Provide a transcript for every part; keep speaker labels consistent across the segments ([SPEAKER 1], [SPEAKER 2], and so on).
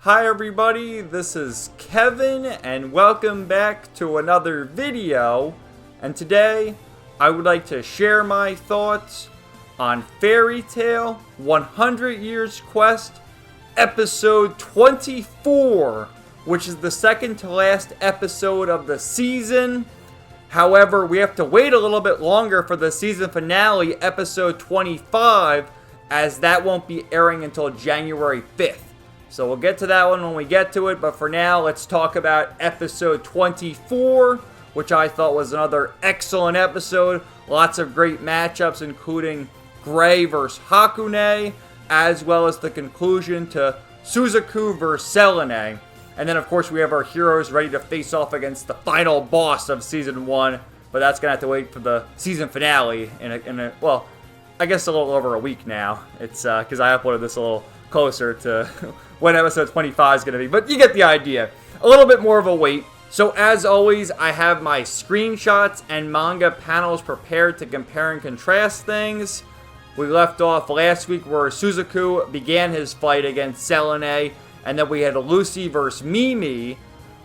[SPEAKER 1] Hi everybody, this is Kevin and welcome back to another video. And today I would like to share my thoughts on Fairy Tail 100 Years Quest episode 24, which is the second to last episode of the season. However, we have to wait a little bit longer for the season finale, episode 25, as that won't be airing until January 5th. So we'll get to that one when we get to it, but for now, let's talk about episode 24, which I thought was another excellent episode. Lots of great matchups, including Gray versus Hakune, as well as the conclusion to Suzaku versus Selene. And then, of course, we have our heroes ready to face off against the final boss of Season 1, but that's going to have to wait for the season finale well, I guess a little over a week now. It's because I uploaded this a little closer to when episode 25 is going to be, but you get the idea. A little bit more of a wait. So as always, I have my screenshots and manga panels prepared to compare and contrast things. We left off last week where Suzaku began his fight against Selene, and then we had Lucy versus Mimi,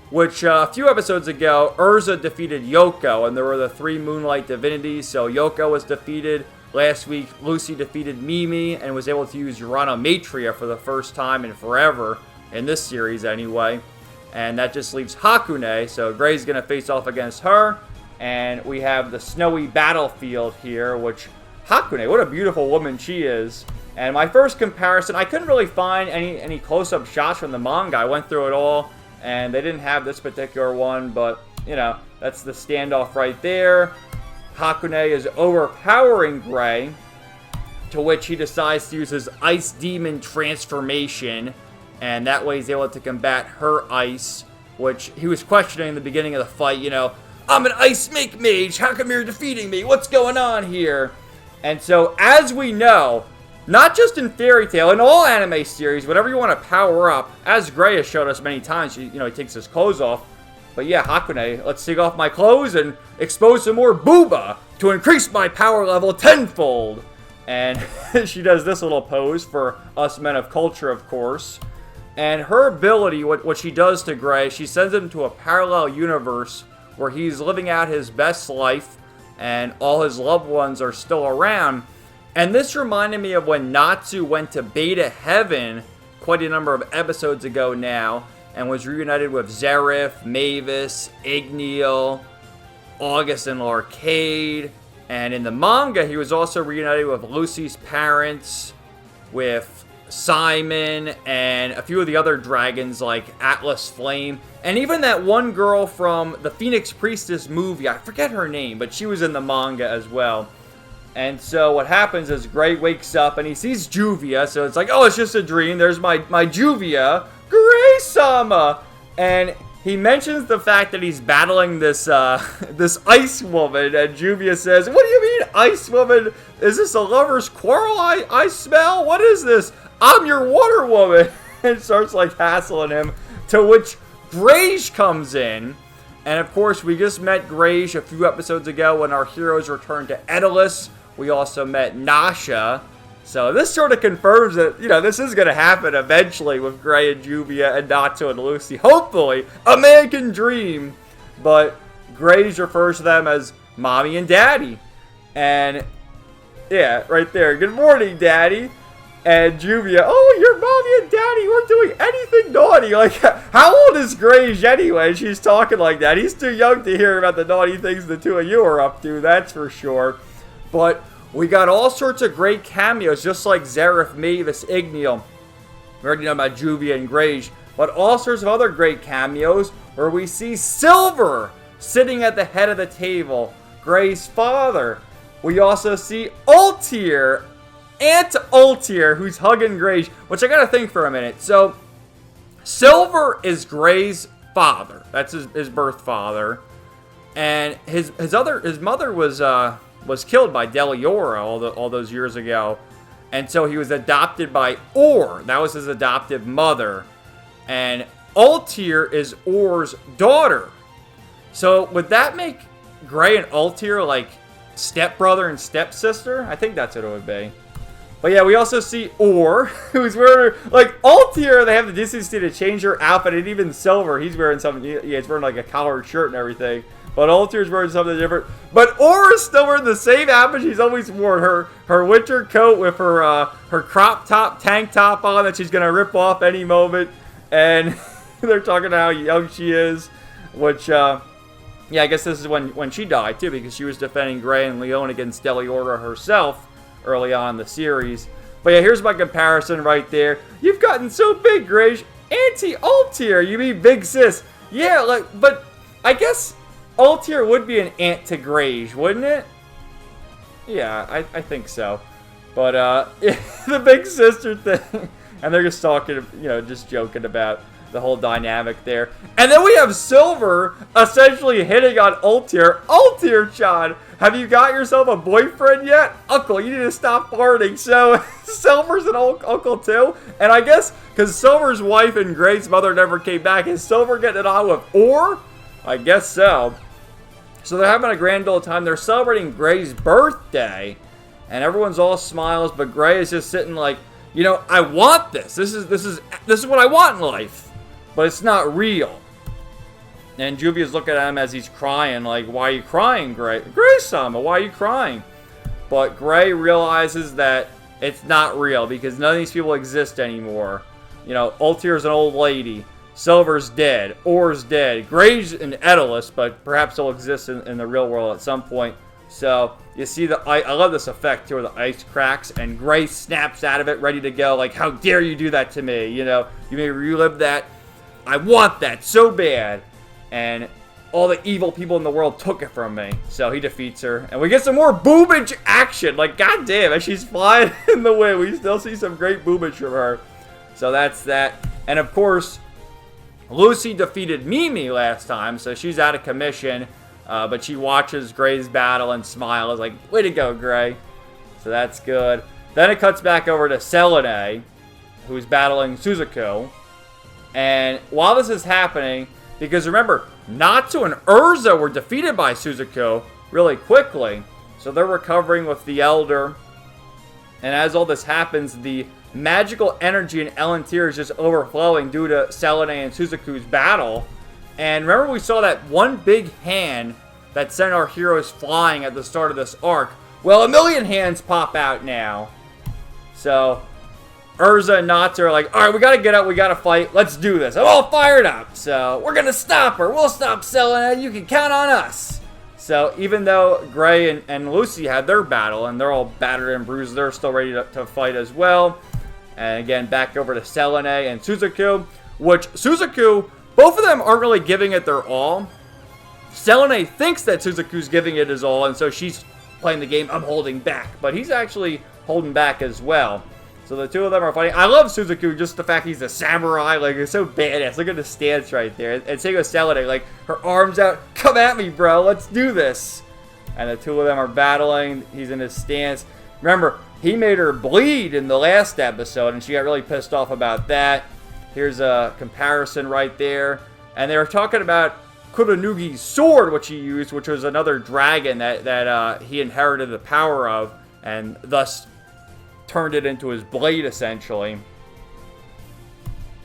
[SPEAKER 1] which a few episodes ago, Urza defeated Yoko, and there were the three Moonlight Divinities, so Yoko was defeated. Last week, Lucy defeated Mimi and was able to use Uranomatria for the first time in forever, in this series anyway. And that just leaves Hakune, so Gray's going to face off against her. And we have the snowy battlefield here, which, Hakune, what a beautiful woman she is. And my first comparison, I couldn't really find any close-up shots from the manga. I went through it all, and they didn't have this particular one, but, you know, that's the standoff right there. Hakune is overpowering Gray, to which he decides to use his Ice Demon transformation, and that way he's able to combat her ice, which he was questioning in the beginning of the fight, you know, I'm an Ice Snake Mage, how come you're defeating me, what's going on here? And so, as we know, not just in Fairy Tail, in all anime series, whenever you want to power up, as Gray has showed us many times, he takes his clothes off. But yeah, Hakune, let's take off my clothes and expose some more booba to increase my power level tenfold. And she does this little pose for us men of culture, of course. And her ability, what she does to Gray, she sends him to a parallel universe where he's living out his best life and all his loved ones are still around. And this reminded me of when Natsu went to Beta Heaven quite a number of episodes ago now, and was reunited with Zeref, Mavis, Igneal, August and Larcade. And in the manga, he was also reunited with Lucy's parents, with Simon, and a few of the other dragons like Atlas Flame. And even that one girl from the Phoenix Priestess movie, I forget her name, but she was in the manga as well. And so what happens is Gray wakes up and he sees Juvia, so it's like, oh, it's just a dream. There's my Juvia, Gray-sama! And he mentions the fact that he's battling this this ice woman, and Juvia says, what do you mean, ice woman? Is this a lover's quarrel I smell? What is this? I'm your water woman! And starts like hassling him, to which Grage comes in. And of course, we just met Grage a few episodes ago when our heroes returned to Edelus. We also met Nasha. So this sort of confirms that, this is going to happen eventually with Gray and Juvia and Natsu and Lucy. Hopefully, a man can dream. But Grage refers to them as Mommy and Daddy. And, yeah, right there. Good morning, Daddy. And Juvia, oh, your Mommy and Daddy weren't doing anything naughty. Like, how old is Grage anyway? She's talking like that. He's too young to hear about the naughty things the two of you are up to, that's for sure. But we got all sorts of great cameos, just like Zeref, Mavis, Igneal. We already know about Juvia and Grage. But all sorts of other great cameos where we see Silver sitting at the head of the table, Gray's father. We also see Ultier, Aunt Ultier, who's hugging Grage, which I gotta think for a minute. So, Silver is Gray's father. That's his birth father. And his mother was killed by Deliora all those years ago. And so he was adopted by Or. That was his adoptive mother. And Ultier is Or's daughter. So would that make Gray and Ultier like stepbrother and stepsister? I think that's what it would be. But yeah, we also see Or, who's wearing, like, Altier, they have the decency to change her outfit, and even Silver, he's wearing something, yeah, he's wearing, like, a collared shirt and everything. But Altier's wearing something different. But Or is still wearing the same outfit she's always worn. Her winter coat with her crop top, tank top on that she's going to rip off any moment. And they're talking about how young she is, which, yeah, I guess this is when she died, too, because she was defending Gray and Leon against Deliora herself early on in the series. But yeah, here's my comparison right there. You've gotten so big, Gray. Anti-Altier, you mean big sis. Yeah, like, but I guess Altier would be an aunt to Grage, wouldn't it? Yeah, I think so. But, the big sister thing. And they're just talking, you know, just joking about the whole dynamic there. And then we have Silver essentially hitting on Altier. Altier-chan, have you got yourself a boyfriend yet? Uncle, you need to stop farting. So, Silver's an uncle too. And I guess, because Silver's wife and Gray's mother never came back, is Silver getting it on with Or? I guess so. So they're having a grand old time. They're celebrating Gray's birthday. And everyone's all smiles, but Gray is just sitting like, you know, I want this. This is what I want in life. But it's not real. And Juvia's looking at him as he's crying, like, why are you crying, Gray? Gray-sama, why are you crying? But Gray realizes that it's not real because none of these people exist anymore. You know, Altier's an old lady. Silver's dead. Or's dead. Gray's an Edalus, but perhaps he'll exist in the real world at some point. So, you see I love this effect here where the ice cracks and Gray snaps out of it, ready to go. Like, how dare you do that to me? You know, you may relive that. I want that so bad. And all the evil people in the world took it from me. So he defeats her. And we get some more boobage action. Like, goddamn, as she's flying in the wind, we still see some great boobage from her. So that's that. And of course, Lucy defeated Mimi last time, so she's out of commission. But she watches Gray's battle and smiles like, way to go, Gray. So that's good. Then it cuts back over to Selene, who's battling Suzuku. And while this is happening, because remember, Natsu and Urza were defeated by Suzuku really quickly. So they're recovering with the Elder. And as all this happens, the magical energy in Elantir is just overflowing due to Selene and Suzuku's battle. And remember we saw that one big hand that sent our heroes flying at the start of this arc? Well, a million hands pop out now. So Urza and Natsu are like, alright, we gotta get up, we gotta fight, let's do this. I'm all fired up, so we're gonna stop her. We'll stop Selene, you can count on us. So even though Gray and Lucy had their battle, and they're all battered and bruised, they're still ready to fight as well. And again, back over to Selene and Suzuku, which Suzuku, both of them aren't really giving it their all. Selene thinks that Suzuku's giving it his all, and so she's playing the game, I'm holding back. But he's actually holding back as well. So the two of them are fighting. I love Suzuku, just the fact he's a samurai. Like, it's so badass. Look at the stance right there. And same with Selene, like, her arms out. Come at me, bro. Let's do this. And the two of them are battling. He's in his stance. Remember, he made her bleed in the last episode, and she got really pissed off about that. Here's a comparison right there. And they were talking about Kuronugi's sword, which he used, which was another dragon that he inherited the power of, and thus turned it into his blade, essentially.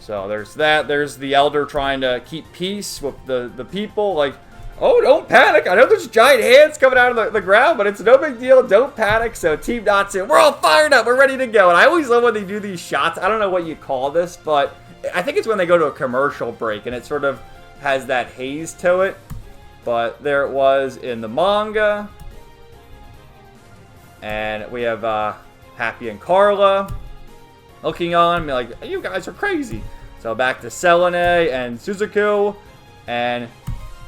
[SPEAKER 1] So there's that. There's the Elder trying to keep peace with the people. Like, oh, don't panic. I know there's giant hands coming out of the ground, but it's no big deal. Don't panic. So Team Natsu, we're all fired up. We're ready to go. And I always love when they do these shots. I don't know what you call this, but I think it's when they go to a commercial break, and it sort of has that haze to it. But there it was in the manga. And we have Happy and Carla looking on, like, you guys are crazy. So back to Selene and Suzuku. And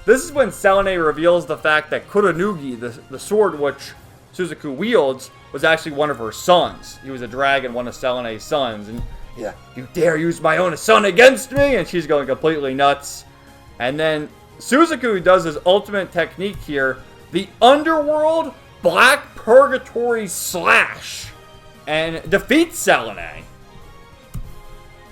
[SPEAKER 1] this is when Selene reveals the fact that Kuronugi, the sword which Suzuku wields, was actually one of her sons. He was a dragon, one of Selene's sons. And yeah, you dare use my own son against me? And she's going completely nuts. And then Suzuku does his ultimate technique here, the Underworld Black Purgatory Slash, and defeats Selene.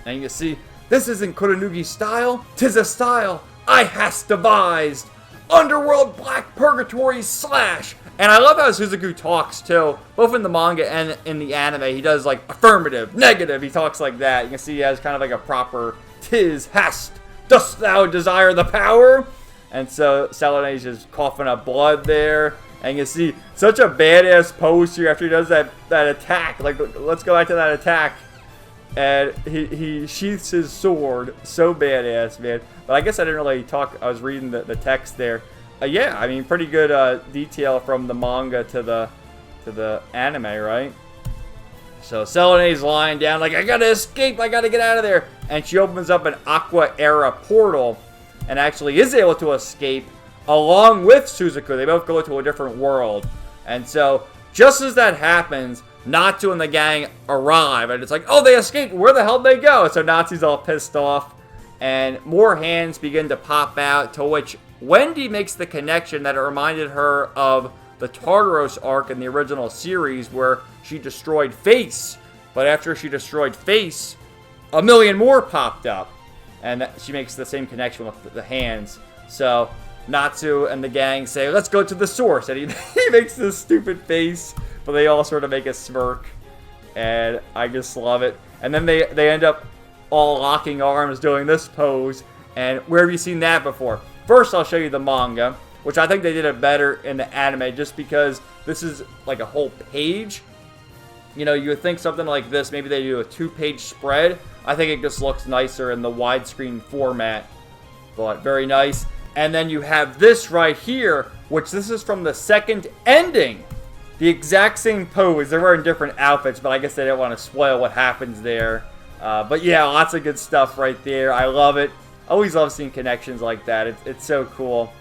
[SPEAKER 1] And you can see, this isn't Kuronugi's style, 'tis a style I hast devised. Underworld Black Purgatory Slash. And I love how Suzaku talks too, both in the manga and in the anime. He does like affirmative, negative. He talks like that. You can see he has kind of like a proper "tis hast, dost thou desire the power?" And so Selene's just coughing up blood there. And you see such a badass pose here after he does that attack. Like, let's go back to that attack. And he sheaths his sword. So badass, man. But I guess I didn't really talk. I was reading the text there. Yeah, I mean, pretty good detail from the manga to the anime, right? So Selene's lying down like, I gotta escape, I gotta get out of there. And she opens up an Aqua Era portal and actually is able to escape along with Suzaku. They both go to a different world. And so just as that happens, Natsu and the gang arrive. And it's like, oh, they escaped. Where the hell did they go? So Natsu's all pissed off. And more hands begin to pop out, to which Wendy makes the connection that it reminded her of the Tartaros arc in the original series where she destroyed Face. But after she destroyed Face, a million more popped up. And she makes the same connection with the hands. So Natsu and the gang say, let's go to the source. And he makes this stupid face, but they all sort of make a smirk. And I just love it. And then they end up all locking arms doing this pose. And where have you seen that before? First, I'll show you the manga, which I think they did it better in the anime just because this is like a whole page. You know, you would think something like this, maybe they do a 2-page spread. I think it just looks nicer in the widescreen format. But very nice. And then you have this right here, which this is from the second ending. The exact same pose. They're wearing different outfits, but I guess they didn't want to spoil what happens there. But yeah, lots of good stuff right there. I love it. Always love seeing connections like that. It's so cool.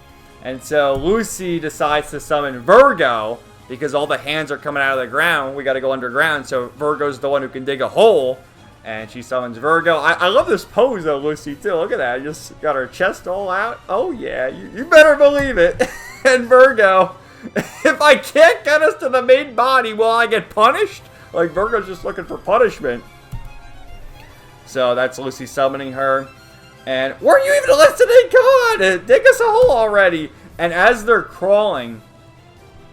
[SPEAKER 1] And so Lucy decides to summon Virgo because all the hands are coming out of the ground. We got to go underground. So Virgo's the one who can dig a hole. And she summons Virgo. I love this pose though, Lucy, too. Look at that. Just got her chest all out. Oh, yeah. You better believe it. And Virgo, if I can't get us to the main body, will I get punished? Like, Virgo's just looking for punishment. So that's Lucy summoning her. And weren't you even listening? Come on, dig us a hole already. And as they're crawling,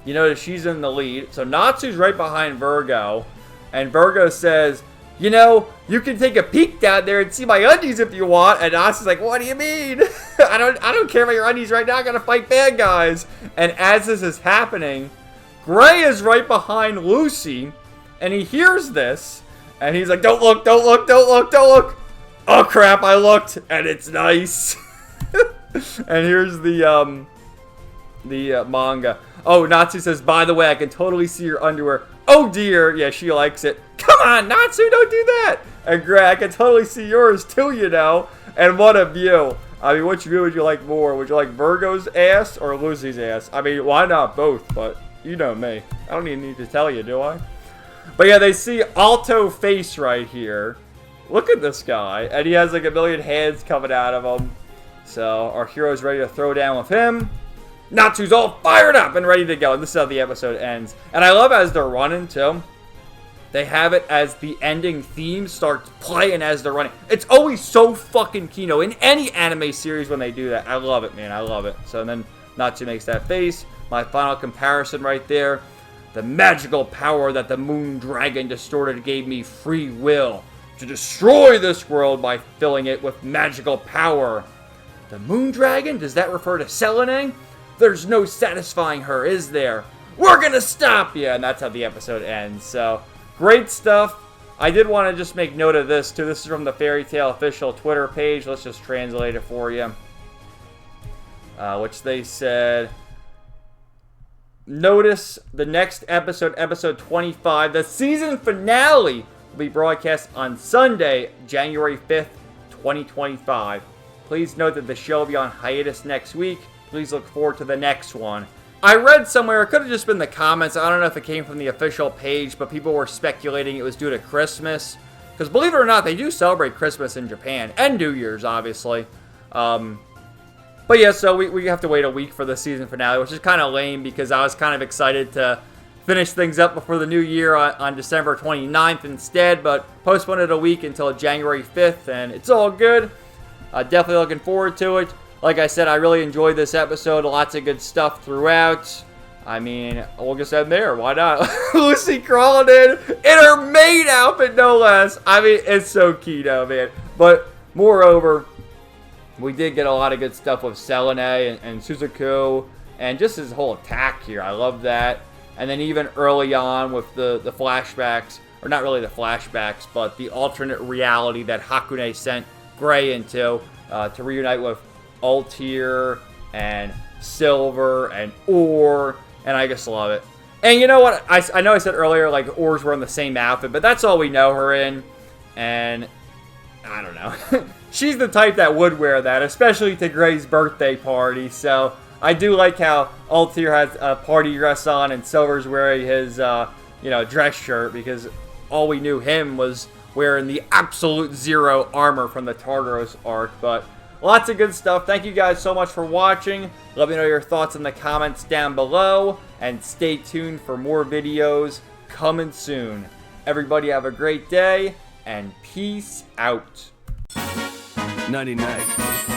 [SPEAKER 1] you notice she's in the lead. So Natsu's right behind Virgo. And Virgo says, you know, you can take a peek down there and see my undies if you want. And Natsu's like, what do you mean? I don't care about your undies right now. I gotta fight bad guys. And as this is happening, Gray is right behind Lucy. And he hears this. And he's like, don't look, don't look, don't look, don't look. Oh crap, I looked, and it's nice. And here's the manga. Oh, Natsu says, by the way, I can totally see your underwear. Oh dear, yeah, she likes it. Come on, Natsu, don't do that. And Gray, I can totally see yours too, you know. And what a view. I mean, which view would you like more? Would you like Virgo's ass or Lucy's ass? I mean, why not both? But you know me. I don't even need to tell you, do I? But yeah, they see Alto Face right here. Look at this guy. And he has like a million hands coming out of him. So our hero's ready to throw down with him. Natsu's all fired up and ready to go. And this is how the episode ends. And I love as they're running too. They have it as the ending theme starts playing as they're running. It's always so fucking kino in any anime series when they do that. I love it, man. I love it. So then Natsu makes that face. My final comparison right there. The magical power that the moon dragon distorted gave me free will to destroy this world by filling it with magical power. The moon dragon? Does that refer to Selene? There's no satisfying her, is there? We're gonna stop you! And that's how the episode ends. So, great stuff. I did want to just make note of this, too. This is from the Fairy Tail official Twitter page. Let's just translate it for you. Which they said... Notice the next episode, episode 25, the season finale will be broadcast on Sunday, January 5th, 2025. Please note that the show will be on hiatus next week. Please look forward to the next one. I read somewhere, it could have just been the comments, I don't know if it came from the official page, but people were speculating it was due to Christmas. Because believe it or not, they do celebrate Christmas in Japan, and New Year's, obviously. But yeah, so we have to wait a week for the season finale, which is kind of lame because I was kind of excited to finish things up before the new year on December 29th instead, but postponed it a week until January 5th, and it's all good. Definitely looking forward to it. like I said, I really enjoyed this episode. Lots of good stuff throughout. I mean, we'll just end there. Why not? Lucy crawling in her maid outfit, no less. I mean, it's so keto, man. But moreover, we did get a lot of good stuff with Selene and Suzaku, and just his whole attack here. I love that. And then even early on with the flashbacks, or not really the flashbacks, but the alternate reality that Hakune sent Gray into to reunite with Altair and Silver and Ore, and I just love it. And you know what? I know I said earlier, like, Ore's wearing the same outfit, but that's all we know her in, and I don't know. She's the type that would wear that, especially to Gray's birthday party, so I do like how Altair has a party dress on and Silver's wearing his, dress shirt, because all we knew him was wearing the absolute zero armor from the Tartaros arc. But lots of good stuff. Thank you guys so much for watching. Let me know your thoughts in the comments down below, and stay tuned for more videos coming soon. Everybody have a great day, and peace out.
[SPEAKER 2] Nighty night.